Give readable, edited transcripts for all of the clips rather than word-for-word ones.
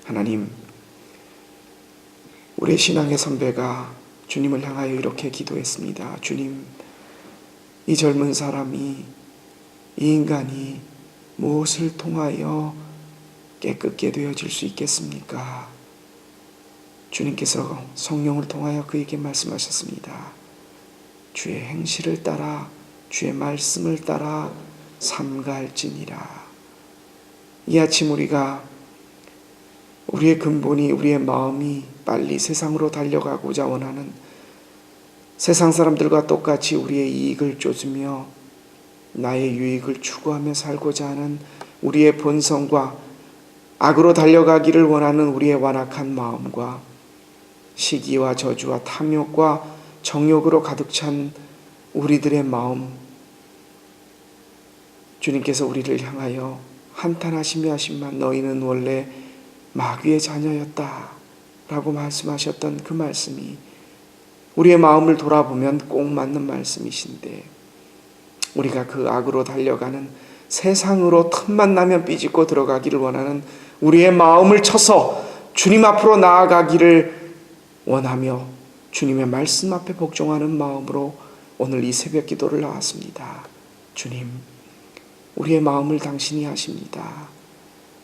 하나님, 우리 신앙의 선배가 주님을 향하여 이렇게 기도했습니다. 주님, 이 젊은 사람이, 이 인간이 무엇을 통하여 깨끗게 되어질 수 있겠습니까? 주님께서 성령을 통하여 그에게 말씀하셨습니다. 주의 행실을 따라, 주의 말씀을 따라 삼갈지니라. 이 아침 우리가 우리의 근본이, 우리의 마음이 빨리 세상으로 달려가고자 원하는, 세상 사람들과 똑같이 우리의 이익을 쫓으며 나의 유익을 추구하며 살고자 하는 우리의 본성과 악으로 달려가기를 원하는 우리의 완악한 마음과 시기와 저주와 탐욕과 정욕으로 가득 찬 우리들의 마음, 주님께서 우리를 향하여 한탄하시며 하신만 너희는 원래 마귀의 자녀였다 라고 말씀하셨던 그 말씀이 우리의 마음을 돌아보면 꼭 맞는 말씀이신데, 우리가 그 악으로 달려가는, 세상으로 틈만 나면 삐집고 들어가기를 원하는 우리의 마음을 쳐서 주님 앞으로 나아가기를 원하며 주님의 말씀 앞에 복종하는 마음으로 오늘 이 새벽 기도를 나왔습니다. 주님, 우리의 마음을 당신이 하십니다.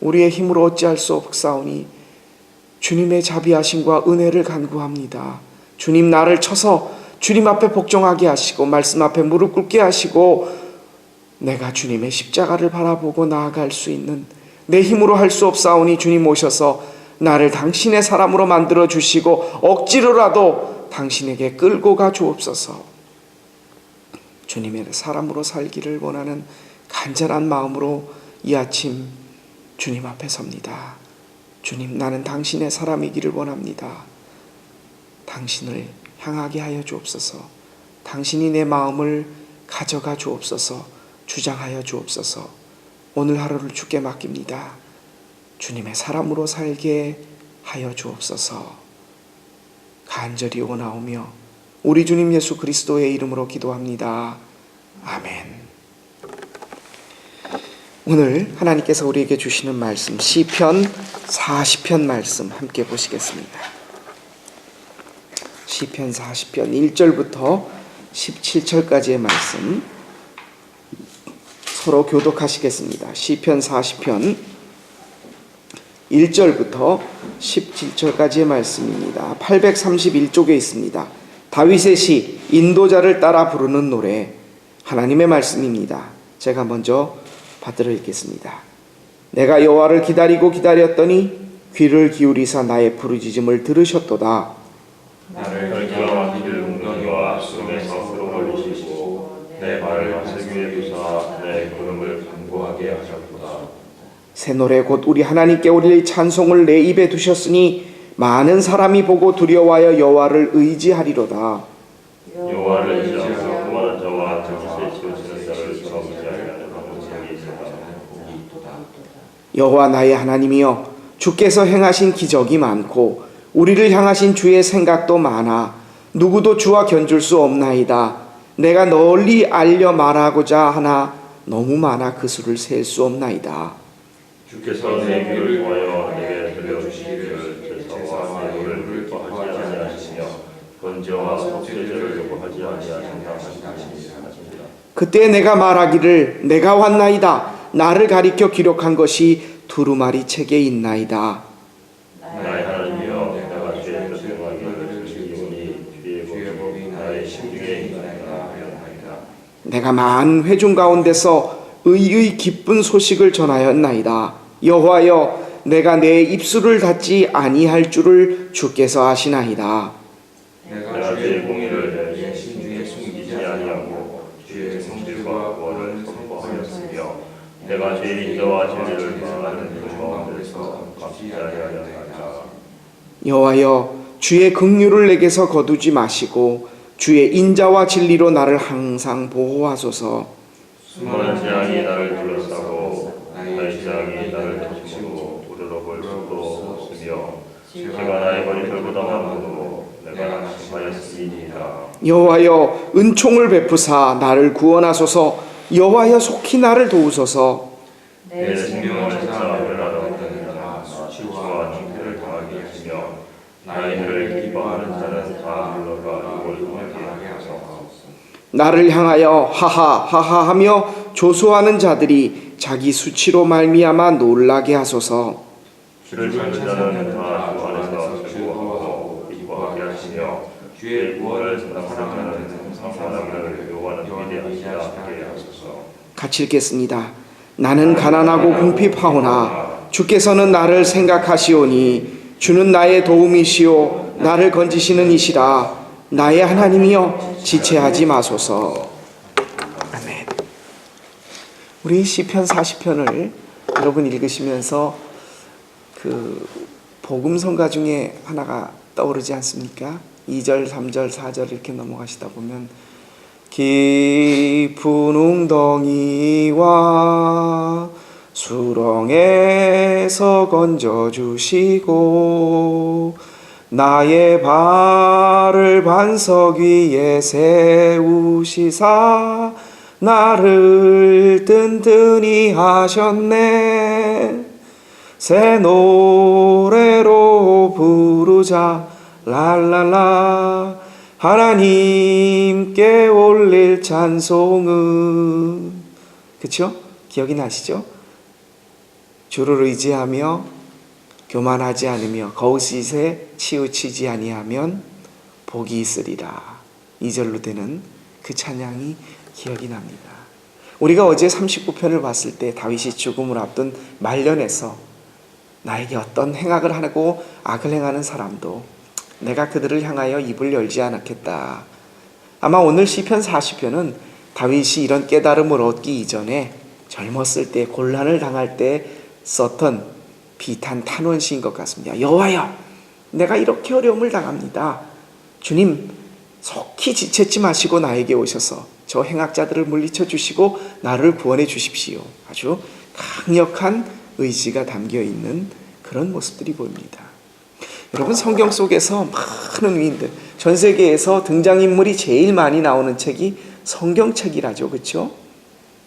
우리의 힘으로 어찌할 수 없사오니 주님의 자비하심과 은혜를 간구합니다. 주님, 나를 쳐서 주님 앞에 복종하게 하시고 말씀 앞에 무릎 꿇게 하시고 내가 주님의 십자가를 바라보고 나아갈 수 있는, 내 힘으로 할 수 없사오니 주님 오셔서 나를 당신의 사람으로 만들어 주시고 억지로라도 당신에게 끌고 가 주옵소서. 주님의 사람으로 살기를 원하는 간절한 마음으로 이 아침 주님 앞에 섭니다. 주님, 나는 당신의 사람이기를 원합니다. 당신을 향하게 하여 주옵소서. 당신이 내 마음을 가져가 주옵소서. 주장하여 주옵소서. 오늘 하루를 주께 맡깁니다. 주님의 사람으로 살게 하여 주옵소서. 간절히 원하오며 우리 주님 예수 그리스도의 이름으로 기도합니다. 아멘. 오늘 하나님께서 우리에게 주시는 말씀, 시편 40편 말씀 함께 보시겠습니다. 시편 40편 1절부터 17절까지의 말씀 서로 교독하시겠습니다. 시편 40편 1절부터 17절까지의 말씀입니다. 831쪽에 있습니다. 다윗의 시, 인도자를 따라 부르는 노래, 하나님의 말씀입니다. 제가 먼저 받들어 읽겠습니다. 내가 여호와를 기다리고 기다렸더니 귀를 기울이사 나의 부르짖음을 들으셨도다. 나를 기어막기를 웅덩이와 숨에서 끌어올리시고 내 발을 하늘 위에 두사 내 걸음을 견고하게 하셨도다. 새 노래 곧 우리 하나님께 올릴 찬송을 내 입에 두셨으니 많은 사람이 보고 두려워하여 여호와를 의지하리로다. 여호와를 의지하고 교만한 자와 정죄 지으시는 자를 의지하리라. 여호와 나의 하나님이여, 주께서 행하신 기적이 많고 우리를 향하신 주의 생각도 많아 누구도 주와 견줄 수 없나이다. 내가 널리 알려 말하고자 하나 너무 많아 그 수를 셀 수 없나이다. 주께서 내 귀를 통하여 내게 들려주시기를 제사와 내 노를 기뻐하지 아니하시며 번제와 속죄제를 요구하지 아니하신다. 그때 내가 말하기를 내가 왔나이다. 나를 가리켜 기록한 것이 두루마리 책에 있나이다. 나의 하나님이여, 내가 주의 뜻을 행하기를 즐기오니 주의 법이 나의 심중에 있나이다. 내가 많은 회중 가운데서 의의 기쁜 소식을 전하였나이다. 여호와여, 내가 내 입술을 닫지 아니할 줄을 주께서 아시나이다. 내가 주의 공의를 내 심중에 숨기지 아니하고 주의 성질과 구원을 선포하였으며 내가 주의 인자와 진리를 행하는 그 가운데서 갚지 아니하였나이다. 여호와여, 주의 긍휼을 내게서 거두지 마시고 주의 인자와 진리로 나를 항상 보호하소서. 수많은 재앙이 나를 둘러싸고 나의 재앙이 나를 덮치고 우러러 볼 수도 없으며 제가 나의 머리 들보다 많고 내가 낙심하였으니이다. 여호와여, 은총을 베푸사 나를 구원하소서. 여호와여, 속히 나를 도우소서. 내 생명을 찾아 멸하러 다니라. 치와 징표를 당하게 하시며 나의 일을 기뻐하는 자는 다 물러가 이걸 통하게 하소서. 나를 향하여 하하 하하 하며 조소하는 자들이 자기 수치로 말미암아 놀라게 하소서. 주를 찾는 자는 다 주 안에서 즐거워하고 기뻐하게 하시며 주의 구원을 사랑하는 사람을 여호와는 위대하시다 하게 하소서. 같이 읽겠습니다. 나는 가난하고 궁핍하오나 주께서는 나를 생각하시오니 주는 나의 도움이시오 나를 건지시는 이시라. 나의 하나님이여 지체하지 마소서. 아멘. 우리 시편 40편을 여러분 읽으시면서 그 복음성가 중에 하나가 떠오르지 않습니까? 2절, 3절, 4절 이렇게 넘어가시다 보면 깊은 웅덩이와 수렁에서 건져주시고 나의 발을 반석 위에 세우시사 나를 든든히 하셨네. 새 노래로 부르자 랄랄라 하나님께 올릴 찬송은, 그쵸? 기억이 나시죠? 주를 의지하며 교만하지 않으며 거짓에 치우치지 아니하면 복이 있으리라. 2절로 되는 그 찬양이 기억이 납니다. 우리가 어제 39편을 봤을 때 다윗이 죽음을 앞둔 말년에서 나에게 어떤 행악을 하고 악을 행하는 사람도 내가 그들을 향하여 입을 열지 않았겠다. 아마 오늘 시편 40편은 다윗이 이런 깨달음을 얻기 이전에 젊었을 때 곤란을 당할 때 썼던 비탄 탄원시인 것 같습니다. 여호와여, 내가 이렇게 어려움을 당합니다. 주님, 속히 지체치 마시고 나에게 오셔서 저 행악자들을 물리쳐 주시고 나를 구원해 주십시오. 아주 강력한 의지가 담겨 있는 그런 모습들이 보입니다. 여러분, 성경 속에서 많은 위인들, 전 세계에서 등장인물이 제일 많이 나오는 책이 성경책이라죠. 그렇죠?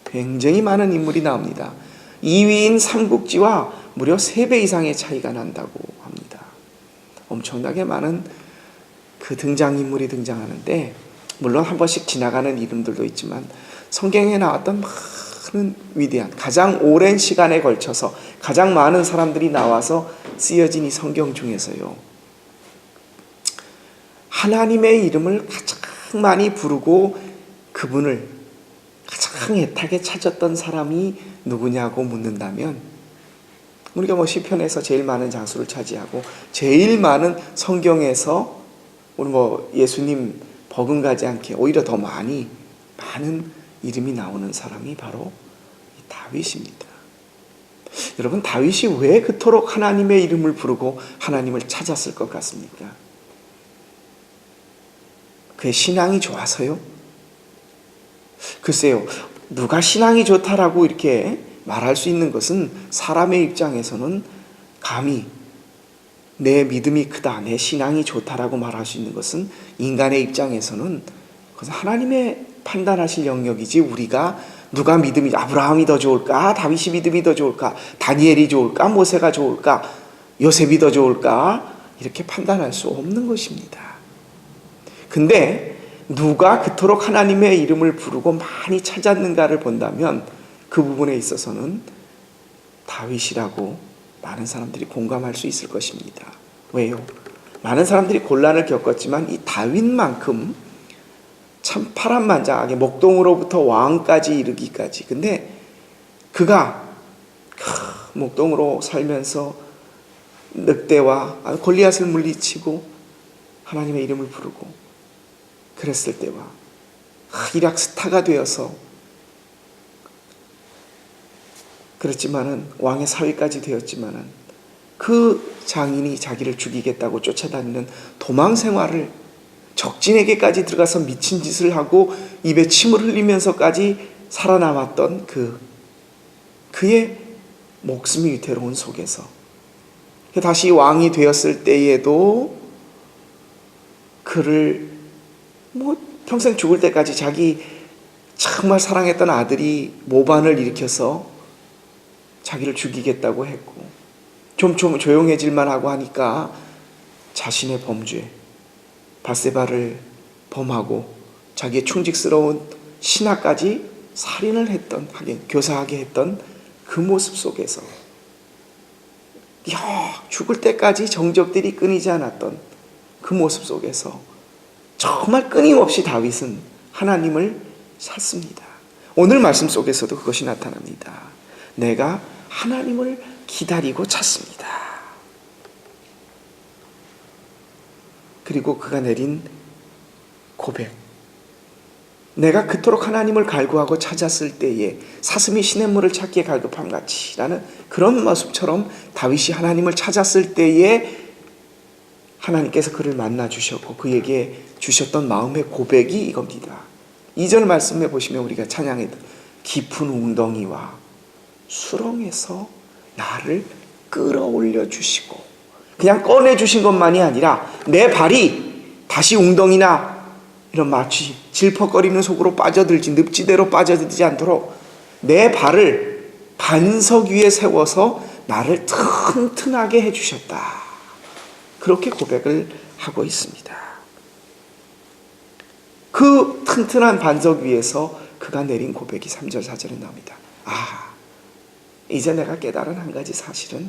굉장히 많은 인물이 나옵니다. 2위인 삼국지와 무려 3배 이상의 차이가 난다고 합니다. 엄청나게 많은 그 등장인물이 등장하는데, 물론 한 번씩 지나가는 이름들도 있지만 성경에 나왔던 많은 위대한, 가장 오랜 시간에 걸쳐서 가장 많은 사람들이 나와서 쓰여진 이 성경 중에서요, 하나님의 이름을 가장 많이 부르고 그분을 가장 애타게 찾았던 사람이 누구냐고 묻는다면, 우리가 시편에서 제일 많은 장수를 차지하고 제일 많은 성경에서 우리 예수님 버금가지 않게 오히려 더 많은 이름이 나오는 사람이 바로 다윗입니다. 여러분, 다윗이 왜 그토록 하나님의 이름을 부르고 하나님을 찾았을 것 같습니까? 그의 신앙이 좋아서요? 글쎄요, 누가 신앙이 좋다라고 이렇게 말할 수 있는 것은 사람의 입장에서는 감히 내 믿음이 크다, 내 신앙이 좋다라고 말할 수 있는 것은 인간의 입장에서는 그것은 하나님의 판단하실 영역이지, 우리가 누가 믿음이, 아브라함이 더 좋을까, 다윗이 믿음이 더 좋을까, 다니엘이 좋을까, 모세가 좋을까, 요셉이 더 좋을까, 이렇게 판단할 수 없는 것입니다. 근데 누가 그토록 하나님의 이름을 부르고 많이 찾았는가를 본다면 그 부분에 있어서는 다윗이라고 많은 사람들이 공감할 수 있을 것입니다. 왜요? 많은 사람들이 곤란을 겪었지만 이 다윗만큼 참 파란만장하게 목동으로부터 왕까지 이르기까지, 근데 그가 목동으로 살면서 늑대와 골리앗을 물리치고 하나님의 이름을 부르고 그랬을 때와 이락 스타가 되어서 그렇지만은 왕의 사위까지 되었지만은 그 장인이 자기를 죽이겠다고 쫓아다니는 도망 생활을, 적진에게까지 들어가서 미친 짓을 하고 입에 침을 흘리면서까지 살아남았던 그의 목숨이 위태로운 속에서 다시 왕이 되었을 때에도 그를 평생 죽을 때까지 자기 정말 사랑했던 아들이 모반을 일으켜서 자기를 죽이겠다고 했고, 좀 조용해질만 하고 하니까 자신의 범죄, 밧세바를 범하고 자기의 충직스러운 신하까지 살인을 했던, 하긴 교사하게 했던 그 모습 속에서 죽을 때까지 정적들이 끊이지 않았던 그 모습 속에서 정말 끊임없이 다윗은 하나님을 찾습니다. 오늘 말씀 속에서도 그것이 나타납니다. 내가 하나님을 기다리고 찾습니다. 그리고 그가 내린 고백, 내가 그토록 하나님을 갈구하고 찾았을 때에 사슴이 시냇물을 찾기에 갈급함 같이 라는 그런 모습처럼 다윗이 하나님을 찾았을 때에 하나님께서 그를 만나 주셨고 그에게 주셨던 마음의 고백이 이겁니다. 2절 말씀에 보시면 우리가 찬양했던 깊은 웅덩이와 수렁에서 나를 끌어올려 주시고, 그냥 꺼내 주신 것만이 아니라 내 발이 다시 웅덩이나 이런 마치 질퍽거리는 속으로 빠져들지, 늪지대로 빠져들지 않도록 내 발을 반석 위에 세워서 나를 튼튼하게 해주셨다. 그렇게 고백을 하고 있습니다. 그 튼튼한 반석 위에서 그가 내린 고백이 3절 4절에 나옵니다. 이제 내가 깨달은 한 가지 사실은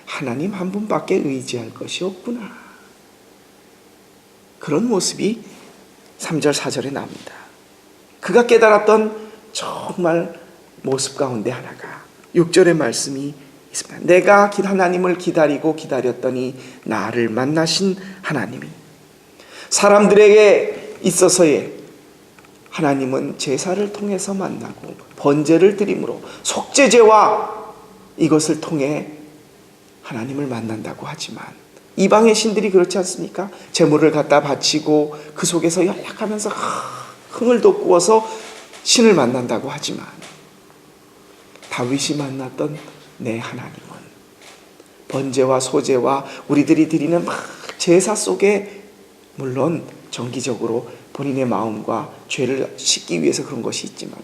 하나님 한 분밖에 의지할 것이 없구나. 그런 모습이 3절 4절에 나옵니다. 그가 깨달았던 정말 모습 가운데 하나가 6절의 말씀이 있습니다. 내가 하나님을 기다리고 기다렸더니 나를 만나신 하나님이. 사람들에게 있어서의 하나님은 제사를 통해서 만나고 번제를 드림으로 속죄제와 이것을 통해 하나님을 만난다고 하지만 이방의 신들이 그렇지 않습니까? 제물을 갖다 바치고 그 속에서 연락하면서 흥을 돋구어서 신을 만난다고 하지만 다윗이 만났던 내 하나님은 번제와 소제와 우리들이 드리는 제사 속에 물론 정기적으로 본인의 마음과 죄를 씻기 위해서 그런 것이 있지만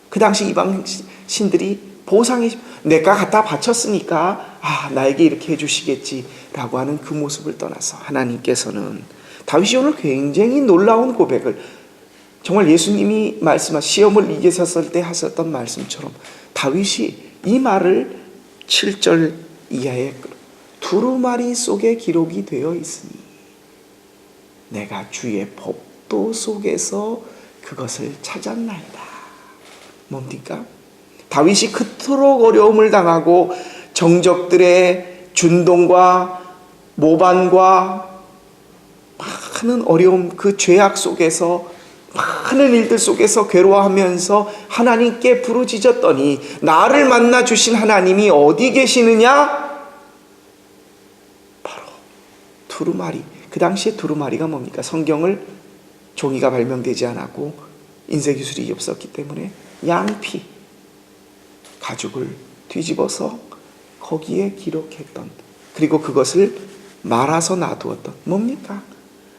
그 당시 이방 신들이 보상이 내가 갖다 바쳤으니까 나에게 이렇게 해주시겠지라고 하는 그 모습을 떠나서 하나님께서는 다윗이 오늘 굉장히 놀라운 고백을, 정말 예수님이 말씀하신 시험을 이기셨을 때 하셨던 말씀처럼 다윗이 이 말을 7절 이하의 두루마리 속에 기록이 되어 있으니 내가 주의 법도 속에서 그것을 찾았나이다. 뭡니까? 다윗이 그토록 어려움을 당하고 정적들의 준동과 모반과 많은 어려움, 그 죄악 속에서 많은 일들 속에서 괴로워하면서 하나님께 부르짖었더니 나를 만나 주신 하나님이 어디 계시느냐? 바로 두루마리. 그 당시에 두루마리가 뭡니까? 성경을 종이가 발명되지 않았고 인쇄기술이 없었기 때문에 양피 가죽을 뒤집어서 거기에 기록했던, 그리고 그것을 말아서 놔두었던 뭡니까?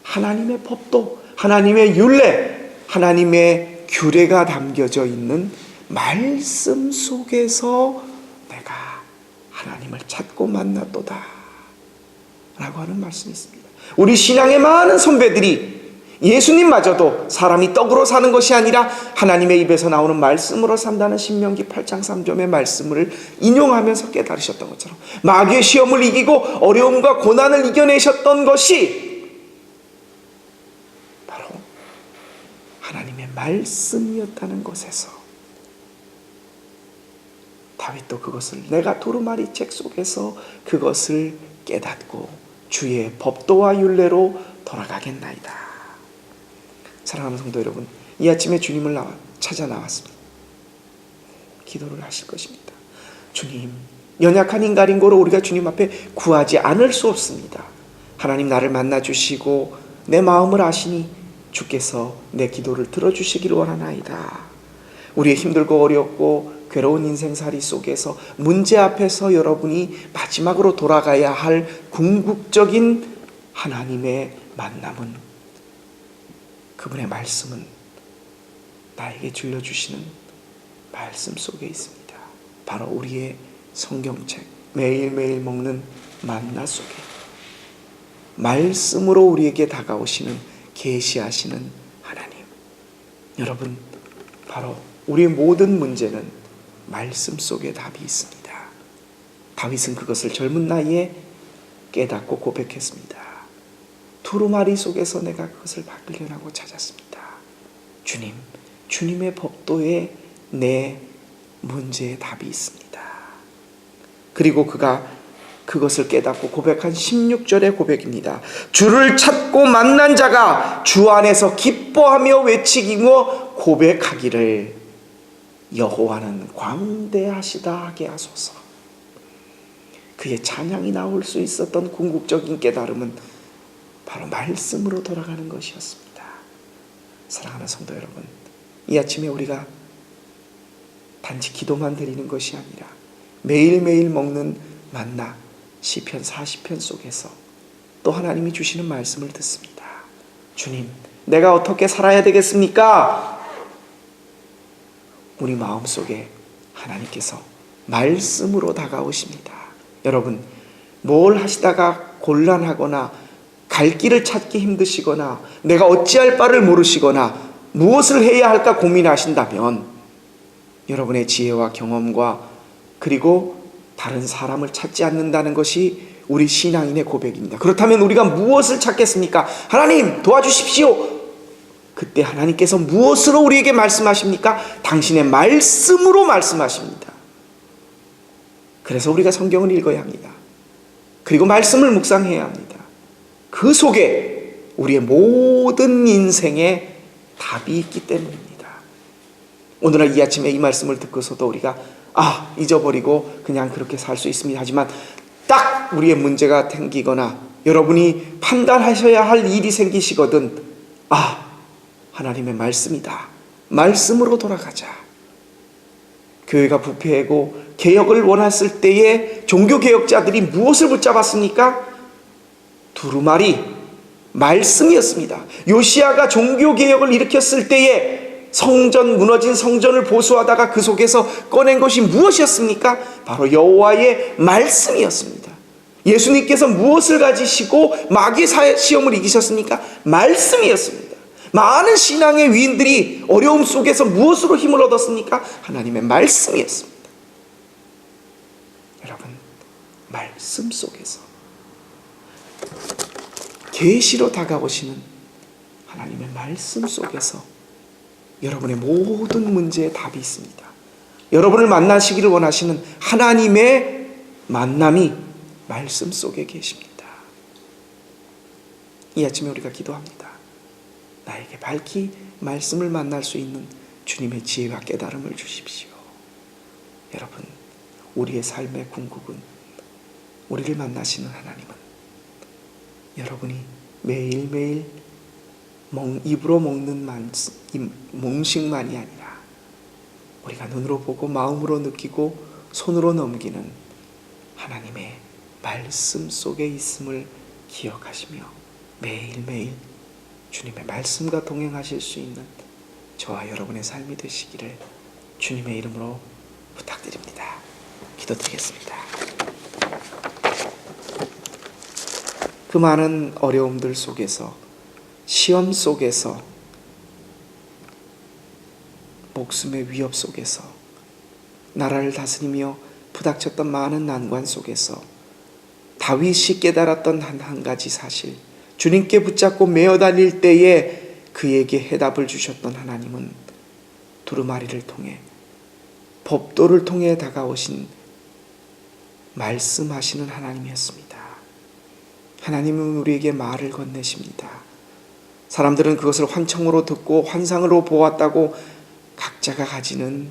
하나님의 법도, 하나님의 율례, 하나님의 규례가 담겨져 있는 말씀 속에서 내가 하나님을 찾고 만났도다 라고 하는 말씀이 있습니다. 우리 신앙의 많은 선배들이 예수님마저도 사람이 떡으로 사는 것이 아니라 하나님의 입에서 나오는 말씀으로 산다는 신명기 8장 3절의 말씀을 인용하면서 깨달으셨던 것처럼 마귀의 시험을 이기고 어려움과 고난을 이겨내셨던 것이 바로 하나님의 말씀이었다는 것에서 다윗도 그것을 내가 두루마리 책 속에서 그것을 깨닫고 주의 법도와 율례로 돌아가겠나이다. 사랑하는 성도 여러분, 이 아침에 주님을 찾아 나왔습니다. 기도를 하실 것입니다. 주님, 연약한 인간인 고로 우리가 주님 앞에 구하지 않을 수 없습니다. 하나님 나를 만나 주시고 내 마음을 아시니 주께서 내 기도를 들어주시기를 원하나이다. 우리의 힘들고 어렵고 괴로운 인생살이 속에서 문제 앞에서 여러분이 마지막으로 돌아가야 할 궁극적인 하나님의 만남은, 그분의 말씀은 나에게 들려주시는 말씀 속에 있습니다. 바로 우리의 성경책, 매일매일 먹는 만나 속에 말씀으로 우리에게 다가오시는, 계시하시는 하나님. 여러분, 바로 우리의 모든 문제는 말씀 속에 답이 있습니다. 다윗은 그것을 젊은 나이에 깨닫고 고백했습니다. 두루마리 속에서 내가 그것을 발견하고 찾았습니다. 주님, 주님의 법도에 내 문제의 답이 있습니다. 그리고 그가 그것을 깨닫고 고백한 16절의 고백입니다. 주를 찾고 만난 자가 주 안에서 기뻐하며 외치기며 고백하기를 여호와는 광대하시다 하게 하소서. 그의 찬양이 나올 수 있었던 궁극적인 깨달음은 바로 말씀으로 돌아가는 것이었습니다. 사랑하는 성도 여러분, 이 아침에 우리가 단지 기도만 드리는 것이 아니라 매일매일 먹는 만나 시편 40편 속에서 또 하나님이 주시는 말씀을 듣습니다. 주님, 내가 어떻게 살아야 되겠습니까? 우리 마음속에 하나님께서 말씀으로 다가오십니다. 여러분, 뭘 하시다가 곤란하거나 갈 길을 찾기 힘드시거나 내가 어찌할 바를 모르시거나 무엇을 해야 할까 고민하신다면 여러분의 지혜와 경험과 그리고 다른 사람을 찾지 않는다는 것이 우리 신앙인의 고백입니다. 그렇다면 우리가 무엇을 찾겠습니까? 하나님 도와주십시오. 그때 하나님께서 무엇으로 우리에게 말씀하십니까? 당신의 말씀으로 말씀하십니다. 그래서 우리가 성경을 읽어야 합니다. 그리고 말씀을 묵상해야 합니다. 그 속에 우리의 모든 인생의 답이 있기 때문입니다. 오늘날 이 아침에 이 말씀을 듣고서도 우리가 잊어버리고 그냥 그렇게 살 수 있습니다. 하지만 딱 우리의 문제가 생기거나 여러분이 판단하셔야 할 일이 생기시거든 하나님의 말씀이다. 말씀으로 돌아가자. 교회가 부패하고 개혁을 원했을 때에 종교개혁자들이 무엇을 붙잡았습니까? 두루마리, 말씀이었습니다. 요시야가 종교개혁을 일으켰을 때에 무너진 성전을 보수하다가 그 속에서 꺼낸 것이 무엇이었습니까? 바로 여호와의 말씀이었습니다. 예수님께서 무엇을 가지시고 마귀의 시험을 이기셨습니까? 말씀이었습니다. 많은 신앙의 위인들이 어려움 속에서 무엇으로 힘을 얻었습니까? 하나님의 말씀이었습니다. 여러분, 말씀 속에서 계시로 다가오시는 하나님의 말씀 속에서 여러분의 모든 문제에 답이 있습니다. 여러분을 만나시기를 원하시는 하나님의 만남이 말씀 속에 계십니다. 이 아침에 우리가 기도합니다. 나에게 밝히 말씀을 만날 수 있는 주님의 지혜와 깨달음을 주십시오. 여러분, 우리의 삶의 궁극은 우리를 만나시는 하나님은 여러분이 매일매일 입으로 먹는 몽식만이 아니라 우리가 눈으로 보고 마음으로 느끼고 손으로 넘기는 하나님의 말씀 속에 있음을 기억하시며 매일매일 주님의 말씀과 동행하실 수 있는 저와 여러분의 삶이 되시기를 주님의 이름으로 부탁드립니다. 기도드리겠습니다. 그 많은 어려움들 속에서, 시험 속에서, 목숨의 위협 속에서, 나라를 다스리며 부닥쳤던 많은 난관 속에서 다윗이 깨달았던 한 가지 사실, 주님께 붙잡고 메어 달릴 때에 그에게 해답을 주셨던 하나님은 두루마리를 통해, 법도를 통해 다가오신 말씀하시는 하나님이었습니다. 하나님은 우리에게 말을 건네십니다. 사람들은 그것을 환청으로 듣고 환상으로 보았다고 각자가 가지는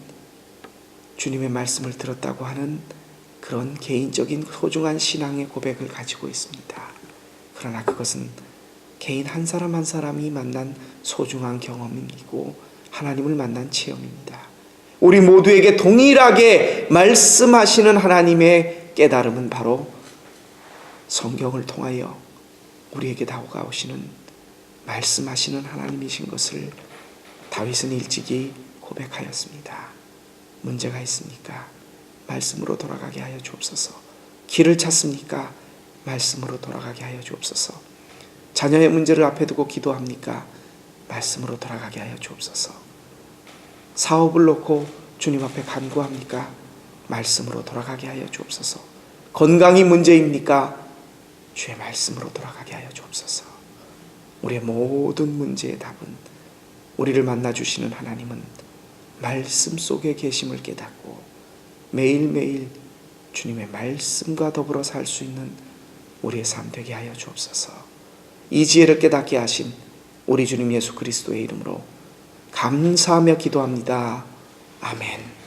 주님의 말씀을 들었다고 하는 그런 개인적인 소중한 신앙의 고백을 가지고 있습니다. 그러나 그것은 개인 한 사람 한 사람이 만난 소중한 경험이고 하나님을 만난 체험입니다. 우리 모두에게 동일하게 말씀하시는 하나님의 깨달음은 바로 성경을 통하여 우리에게 다가오시는 말씀하시는 하나님이신 것을 다윗은 일찍이 고백하였습니다. 문제가 있습니까? 말씀으로 돌아가게 하여 주옵소서. 길을 찾습니까? 말씀으로 돌아가게 하여 주옵소서. 자녀의 문제를 앞에 두고 기도합니까? 말씀으로 돌아가게 하여 주옵소서. 사업을 놓고 주님 앞에 간구합니까? 말씀으로 돌아가게 하여 주옵소서. 건강이 문제입니까? 주의 말씀으로 돌아가게 하여 주옵소서. 우리의 모든 문제의 답은, 우리를 만나 주시는 하나님은 말씀 속에 계심을 깨닫고 매일매일 주님의 말씀과 더불어 살 수 있는 우리의 삶 되게 하여 주옵소서. 이 지혜를 깨닫게 하신 우리 주님 예수 그리스도의 이름으로 감사하며 기도합니다. 아멘.